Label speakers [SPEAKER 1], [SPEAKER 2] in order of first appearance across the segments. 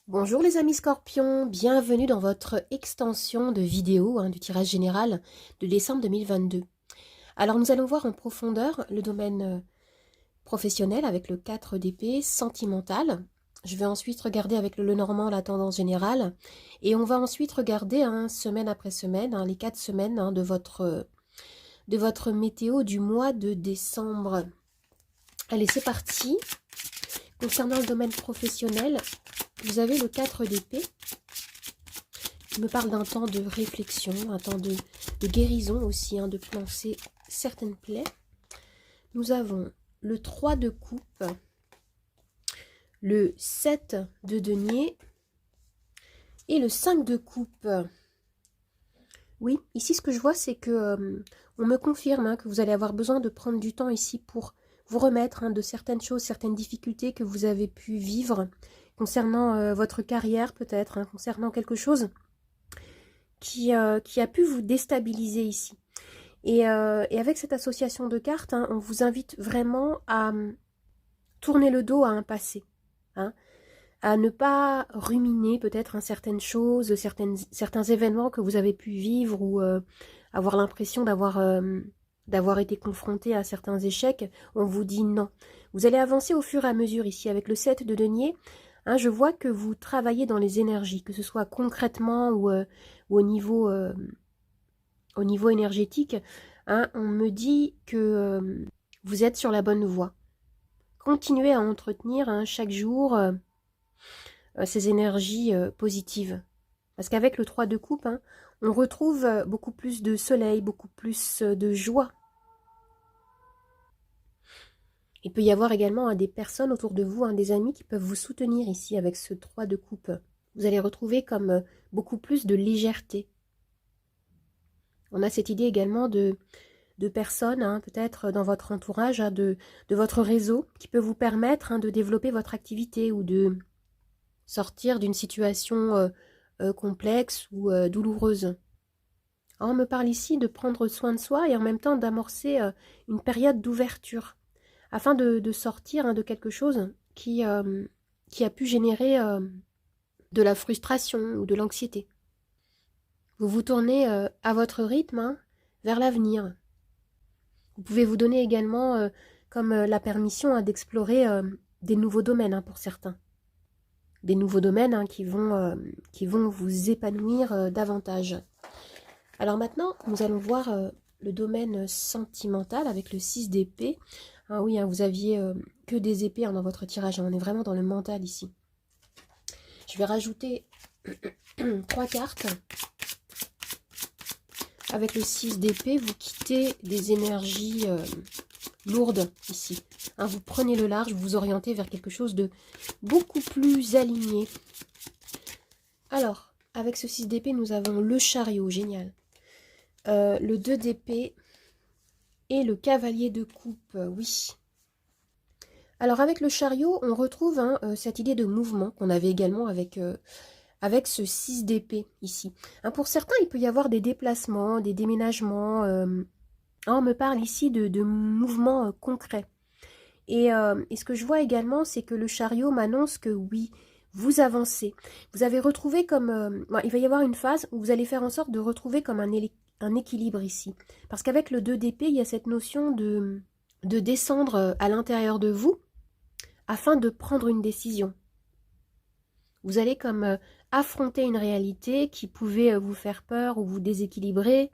[SPEAKER 1] Bonjour les amis scorpions, bienvenue dans votre extension de vidéo du tirage général de décembre 2022. Alors nous allons voir en profondeur le domaine professionnel avec le 4 d'épée, sentimental. Je vais ensuite regarder avec le Lenormand la tendance générale et on va ensuite regarder semaine après semaine, les 4 semaines de votre météo du mois de décembre. Allez, c'est parti. Concernant le domaine professionnel, vous avez le 4 d'épée qui me parle d'un temps de réflexion, un temps de guérison aussi, de plancer certaines plaies. Nous avons le 3 de coupe, le 7 de denier et le 5 de coupe. Oui, ici ce que je vois c'est que on me confirme que vous allez avoir besoin de prendre du temps ici pour vous remettre de certaines choses, certaines difficultés que vous avez pu vivre concernant votre carrière peut-être, concernant quelque chose qui a pu vous déstabiliser ici. Et avec cette association de cartes, on vous invite vraiment à tourner le dos à un passé, à ne pas ruminer peut-être certaines choses, certains événements que vous avez pu vivre ou avoir l'impression d'avoir été confronté à certains échecs. On vous dit non. Vous allez avancer au fur et à mesure ici avec le 7 de denier. Je vois que vous travaillez dans les énergies, que ce soit concrètement ou au niveau énergétique. On me dit que vous êtes sur la bonne voie. Continuez à entretenir chaque jour ces énergies positives. Parce qu'avec le 3 de coupe, on retrouve beaucoup plus de soleil, beaucoup plus de joie. Il peut y avoir également des personnes autour de vous, des amis qui peuvent vous soutenir ici avec ce 3 de coupe. Vous allez retrouver comme beaucoup plus de légèreté. On a cette idée également de personnes, peut-être dans votre entourage, de votre réseau, qui peut vous permettre de développer votre activité ou de sortir d'une situation complexe ou douloureuse. On me parle ici de prendre soin de soi et en même temps d'amorcer une période d'ouverture afin de sortir de quelque chose qui a pu générer de la frustration ou de l'anxiété. Vous vous tournez à votre rythme vers l'avenir. Vous pouvez vous donner également comme la permission d'explorer des nouveaux domaines pour certains. Des nouveaux domaines qui vont vous épanouir davantage. Alors maintenant, nous allons voir le domaine sentimental avec le 6 d'épée. Oui, vous aviez que des épées dans votre tirage. On est vraiment dans le mental ici. Je vais rajouter 3 cartes. Avec le 6 d'épée, vous quittez des énergies lourdes ici. Vous prenez le large, vous vous orientez vers quelque chose de beaucoup plus aligné. Alors, avec ce 6 d'épée, nous avons le chariot, génial. Le 2 d'épée et le cavalier de coupe, oui. Alors avec le chariot, on retrouve cette idée de mouvement qu'on avait également avec ce 6 d'épée ici. Pour certains, il peut y avoir des déplacements, des déménagements. On me parle ici de mouvements concrets. Et ce que je vois également, c'est que le chariot m'annonce que oui, vous avancez. Vous avez retrouvé comme... il va y avoir une phase où vous allez faire en sorte de retrouver comme un équilibre ici. Parce qu'avec le 2 d'épée, il y a cette notion de descendre à l'intérieur de vous afin de prendre une décision. Vous allez comme affronter une réalité qui pouvait vous faire peur ou vous déséquilibrer.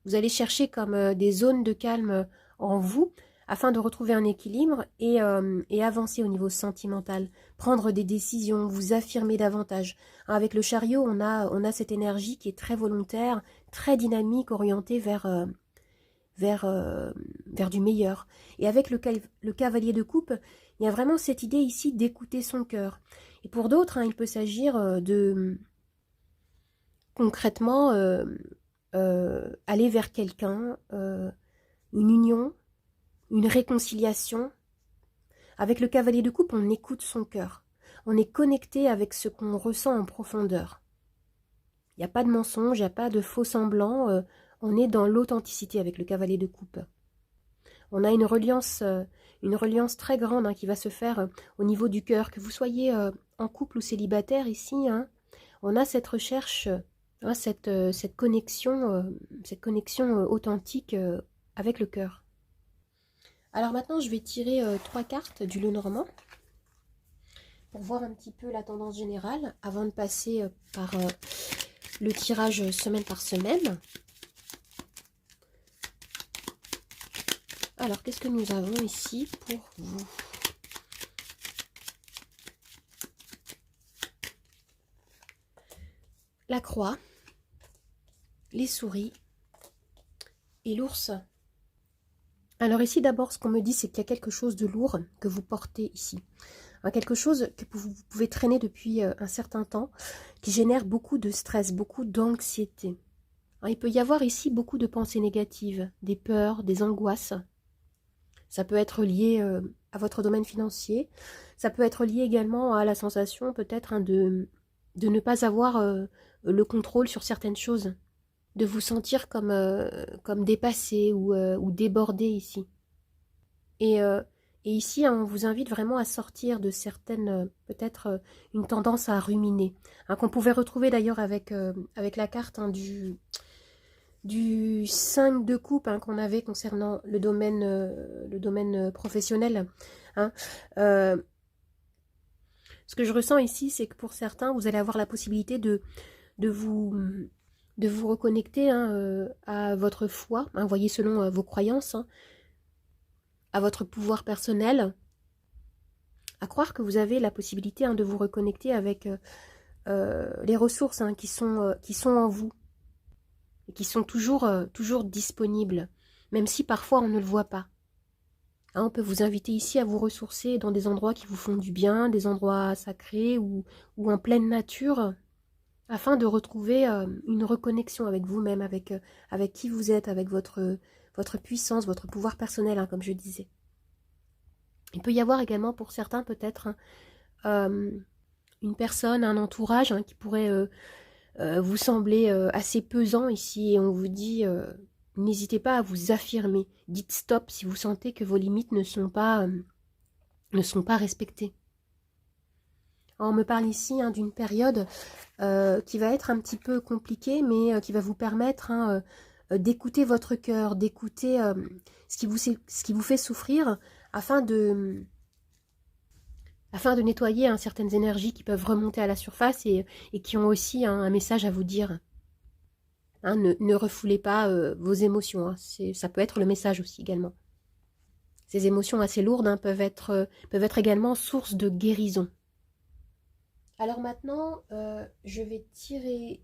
[SPEAKER 1] Vous allez chercher comme des zones de calme en vous afin de retrouver un équilibre et avancer au niveau sentimental, prendre des décisions, vous affirmer davantage. Avec le chariot, on a cette énergie qui est très volontaire, très dynamique, orientée vers du meilleur. Et avec le cavalier de coupe, il y a vraiment cette idée ici d'écouter son cœur. Et pour d'autres, il peut s'agir de concrètement aller vers quelqu'un, une union, une réconciliation. Avec le cavalier de coupe, on écoute son cœur. On est connecté avec ce qu'on ressent en profondeur. Il n'y a pas de mensonge, il n'y a pas de faux semblants. On est dans l'authenticité avec le cavalier de coupe. On a une reliance une reliance très grande qui va se faire au niveau du cœur. Que vous soyez en couple ou célibataire ici, on a cette recherche, cette connexion authentique avec le cœur. Alors maintenant, je vais tirer 3 cartes du Lenormand pour voir un petit peu la tendance générale avant de passer par le tirage semaine par semaine. Alors, qu'est-ce que nous avons ici pour vous? La croix, les souris et l'ours. Alors ici, d'abord, ce qu'on me dit, c'est qu'il y a quelque chose de lourd que vous portez ici. Quelque chose que vous pouvez traîner depuis un certain temps, qui génère beaucoup de stress, beaucoup d'anxiété. Il peut y avoir ici beaucoup de pensées négatives, des peurs, des angoisses. Ça peut être lié à votre domaine financier. Ça peut être lié également à la sensation peut-être de ne pas avoir le contrôle sur certaines choses. De vous sentir comme dépassé ou débordé ici. Et ici, on vous invite vraiment à sortir de certaines, peut-être une tendance à ruminer. Qu'on pouvait retrouver d'ailleurs avec la carte du 5 de coupe qu'on avait concernant le domaine professionnel. Ce que je ressens ici, c'est que pour certains, vous allez avoir la possibilité de vous reconnecter à votre foi, voyez, selon vos croyances, à votre pouvoir personnel, à croire que vous avez la possibilité de vous reconnecter avec les ressources qui sont en vous, et qui sont toujours disponibles, même si parfois on ne le voit pas. On peut vous inviter ici à vous ressourcer dans des endroits qui vous font du bien, des endroits sacrés ou en pleine nature, afin de retrouver une reconnexion avec vous-même, avec qui vous êtes, avec votre puissance, votre pouvoir personnel, comme je disais. Il peut y avoir également pour certains peut-être une personne, un entourage qui pourrait vous sembler assez pesant ici, et on vous dit n'hésitez pas à vous affirmer, dites stop si vous sentez que vos limites ne sont pas respectées. On me parle ici d'une période qui va être un petit peu compliquée, mais qui va vous permettre d'écouter votre cœur, d'écouter ce qui vous fait souffrir, afin de nettoyer certaines énergies qui peuvent remonter à la surface et qui ont aussi un message à vous dire. Ne refoulez pas vos émotions, ça peut être le message aussi également. Ces émotions assez lourdes peuvent être également source de guérison. Alors maintenant, je vais tirer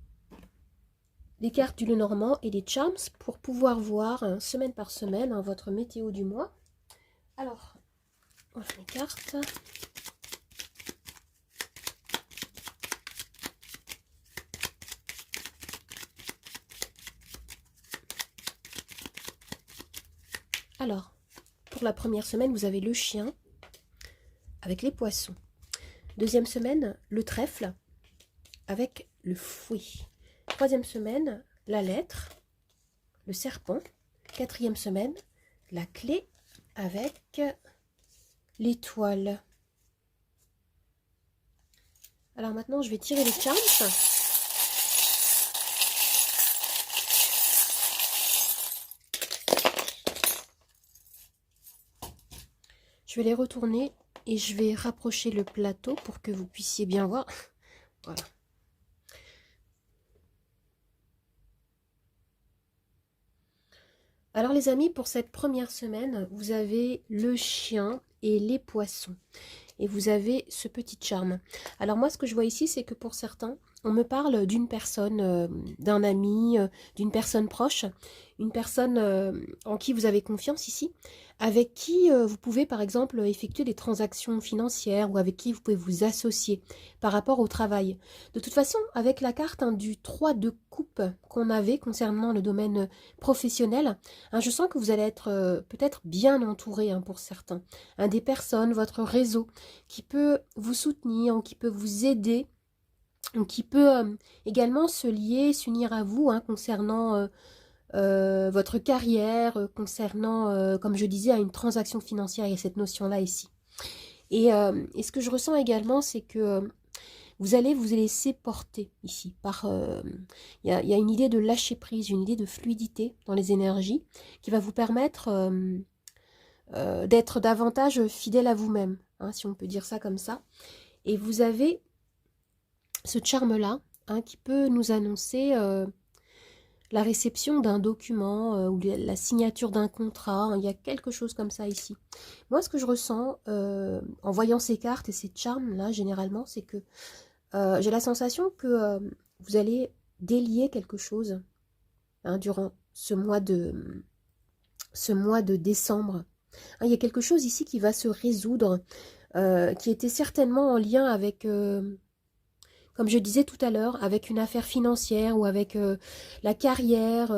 [SPEAKER 1] les cartes du Lenormand et les charms pour pouvoir voir semaine par semaine votre météo du mois. Alors, on fait les cartes. Alors, pour la première semaine, vous avez le chien avec les poissons. Deuxième semaine, le trèfle avec le fouet. Troisième semaine, la lettre, le serpent. Quatrième semaine, la clé avec l'étoile. Alors maintenant, je vais tirer les charms. Je vais les retourner et je vais rapprocher le plateau pour que vous puissiez bien voir. Voilà. Alors les amis, pour cette première semaine, vous avez le chien et les poissons. Et vous avez ce petit charme. Alors moi, ce que je vois ici, c'est que pour certains, on me parle d'une personne, d'un ami, d'une personne proche, une personne en qui vous avez confiance ici, avec qui vous pouvez par exemple effectuer des transactions financières ou avec qui vous pouvez vous associer par rapport au travail. De toute façon, avec la carte du 3 de coupe qu'on avait concernant le domaine professionnel, je sens que vous allez être peut-être bien entouré pour certains. Des personnes, votre réseau, qui peut vous soutenir ou qui peut vous aider, ou qui peut également se lier, s'unir à vous concernant votre carrière, concernant, comme je disais, à une transaction financière. Il y a cette notion-là ici. Et ce que je ressens également, c'est que vous allez vous laisser porter ici. Il y a une idée de lâcher prise, une idée de fluidité dans les énergies qui va vous permettre d'être davantage fidèle à vous-même, hein, si on peut dire ça comme ça. Et vous avez ce charme-là, hein, qui peut nous annoncer la réception d'un document ou la signature d'un contrat, hein. Il y a quelque chose comme ça ici. Moi, ce que je ressens en voyant ces cartes et ces charmes-là, généralement, c'est que j'ai la sensation que vous allez délier quelque chose, hein, durant ce mois de décembre. Hein, il y a quelque chose ici qui va se résoudre, qui était certainement en lien avec, comme je disais tout à l'heure, avec une affaire financière ou avec la carrière,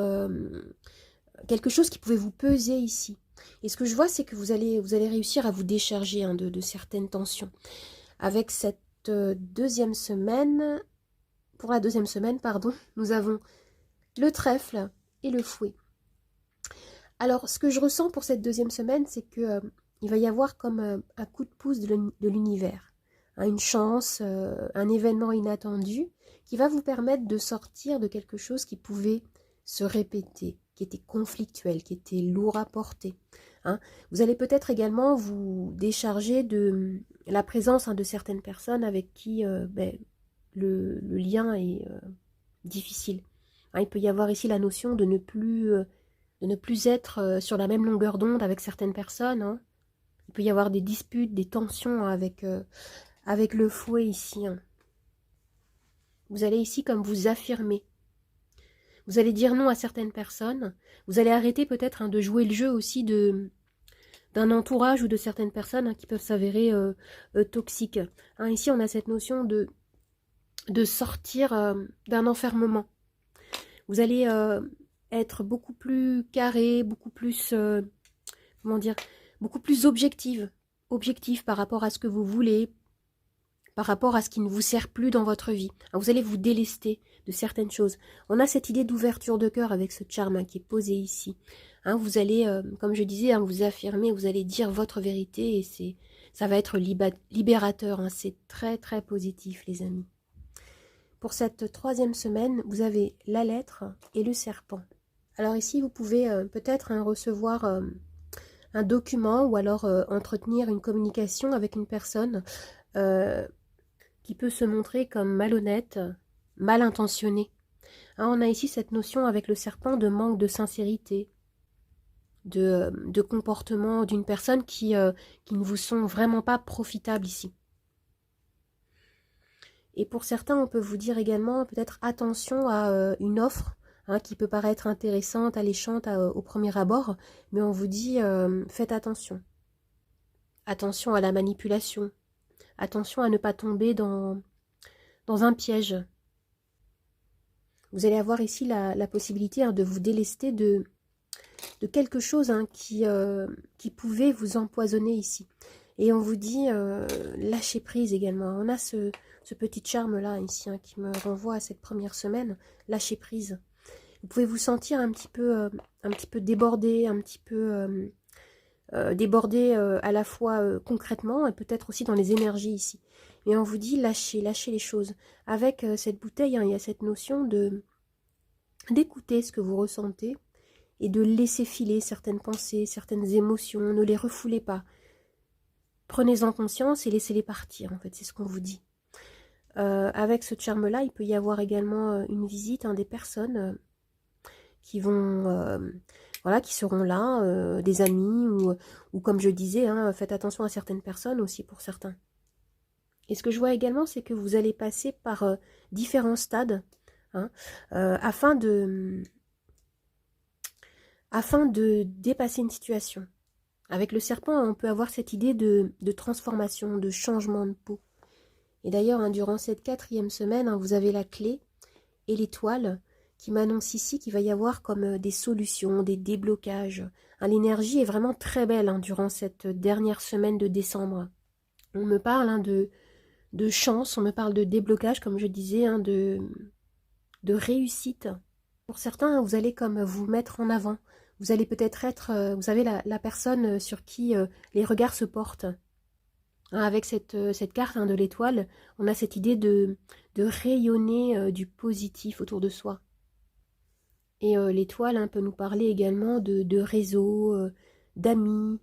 [SPEAKER 1] quelque chose qui pouvait vous peser ici. Et ce que je vois, c'est que vous allez réussir à vous décharger, hein, de certaines tensions. Avec cette deuxième semaine, pour la deuxième semaine, pardon, nous avons le trèfle et le fouet. Alors, ce que je ressens pour cette deuxième semaine, c'est que il va y avoir comme un coup de pouce de l'univers, hein, une chance, un événement inattendu qui va vous permettre de sortir de quelque chose qui pouvait se répéter, qui était conflictuel, qui était lourd à porter. Hein. Vous allez peut-être également vous décharger de la présence, hein, de certaines personnes avec qui le lien est difficile. Hein, il peut y avoir ici la notion de ne plus être sur la même longueur d'onde avec certaines personnes. Hein. Il peut y avoir des disputes, des tensions avec le fouet ici. Hein. Vous allez ici comme vous affirmer. Vous allez dire non à certaines personnes. Vous allez arrêter peut-être, hein, de jouer le jeu aussi d'un entourage ou de certaines personnes, hein, qui peuvent s'avérer toxiques. Hein, ici, on a cette notion de sortir d'un enfermement. Vous allez être beaucoup plus carré, beaucoup plus, comment dire, beaucoup plus objectif par rapport à ce que vous voulez, par rapport à ce qui ne vous sert plus dans votre vie. Vous allez vous délester de certaines choses. On a cette idée d'ouverture de cœur avec ce charme, hein, qui est posé ici. Hein, vous allez, comme je disais, hein, vous affirmer, vous allez dire votre vérité et ça va être libérateur. Hein, c'est très très positif, les amis. Pour cette troisième semaine, vous avez la lettre et le serpent. Alors ici, vous pouvez peut-être, hein, recevoir un document ou alors entretenir une communication avec une personne qui peut se montrer comme malhonnête, mal intentionnée. Hein, on a ici cette notion avec le serpent de manque de sincérité, de comportement d'une personne qui ne vous sont vraiment pas profitables ici. Et pour certains, on peut vous dire également peut-être attention à une offre, hein, qui peut paraître intéressante, alléchante au premier abord, mais on vous dit faites attention. Attention à la manipulation. Attention à ne pas tomber dans un piège. Vous allez avoir ici la possibilité, hein, de vous délester de quelque chose, hein, qui pouvait vous empoisonner ici. Et on vous dit lâcher prise également. On a ce petit charme-là ici, hein, qui me renvoie à cette première semaine, lâcher prise. Vous pouvez vous sentir un petit peu débordé, un petit peu débordé à la fois concrètement et peut-être aussi dans les énergies ici. Et on vous dit lâchez les choses. Avec cette bouteille, hein, il y a cette notion d'écouter ce que vous ressentez et de laisser filer certaines pensées, certaines émotions. Ne les refoulez pas. Prenez-en conscience et laissez-les partir, en fait, c'est ce qu'on vous dit. Avec ce charme-là, il peut y avoir également une visite, hein, des personnes qui vont, voilà, qui seront là, des amis ou comme je disais, hein, faites attention à certaines personnes aussi pour certains. Et ce que je vois également, c'est que vous allez passer par différents stades, hein, afin de dépasser une situation. Avec le serpent, on peut avoir cette idée de transformation, de changement de peau. Et d'ailleurs, hein, durant cette quatrième semaine, hein, vous avez la clé et l'étoile qui m'annonce ici qu'il va y avoir comme des solutions, des déblocages. Hein, l'énergie est vraiment très belle, hein, durant cette dernière semaine de décembre. On me parle, hein, de chance, on me parle de déblocage, comme je disais, hein, de réussite. Pour certains, vous allez comme vous mettre en avant. Vous allez peut-être être, vous savez, la personne sur qui les regards se portent. Hein, avec cette carte de l'étoile, on a cette idée de rayonner du positif autour de soi. Et l'étoile peut nous parler également de réseaux, d'amis,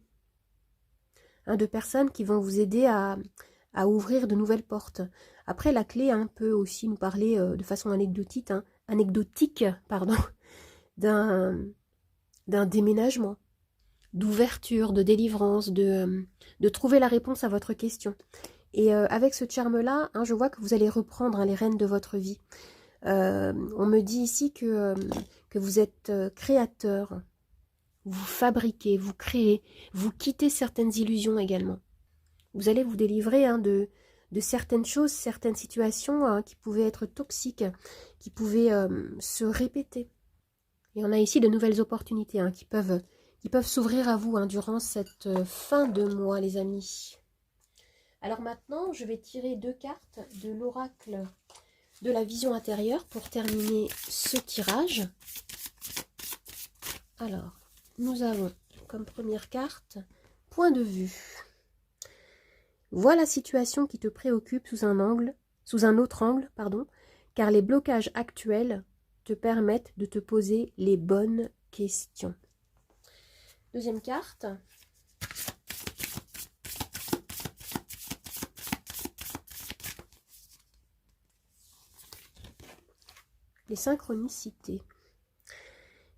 [SPEAKER 1] de personnes qui vont vous aider à ouvrir de nouvelles portes. Après, la clé peut aussi nous parler de façon anecdotique, pardon, d'un déménagement, d'ouverture, de délivrance, de trouver la réponse à votre question. Et avec ce charme-là, je vois que vous allez reprendre les rênes de votre vie. On me dit ici que vous êtes créateur, vous fabriquez, vous créez, vous quittez certaines illusions également. Vous allez vous délivrer de certaines choses, certaines situations qui pouvaient être toxiques, qui pouvaient se répéter. Et on a ici de nouvelles opportunités qui peuvent s'ouvrir à vous durant cette fin de mois, les amis. Alors maintenant, je vais tirer 2 cartes de l'oracle de la vision intérieure pour terminer ce tirage. Alors, nous avons comme première carte, point de vue. Vois la situation qui te préoccupe sous un autre angle, car les blocages actuels te permettent de te poser les bonnes questions. Deuxième carte. Les synchronicités.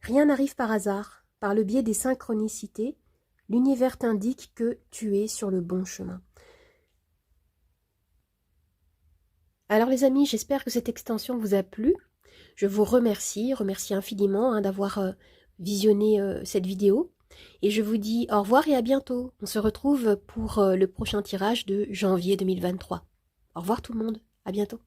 [SPEAKER 1] Rien n'arrive par hasard. Par le biais des synchronicités, l'univers t'indique que tu es sur le bon chemin. Alors les amis, j'espère que cette extension vous a plu. Je vous remercie infiniment d'avoir visionné cette vidéo. Et je vous dis au revoir et à bientôt. On se retrouve pour le prochain tirage de janvier 2023. Au revoir tout le monde, à bientôt.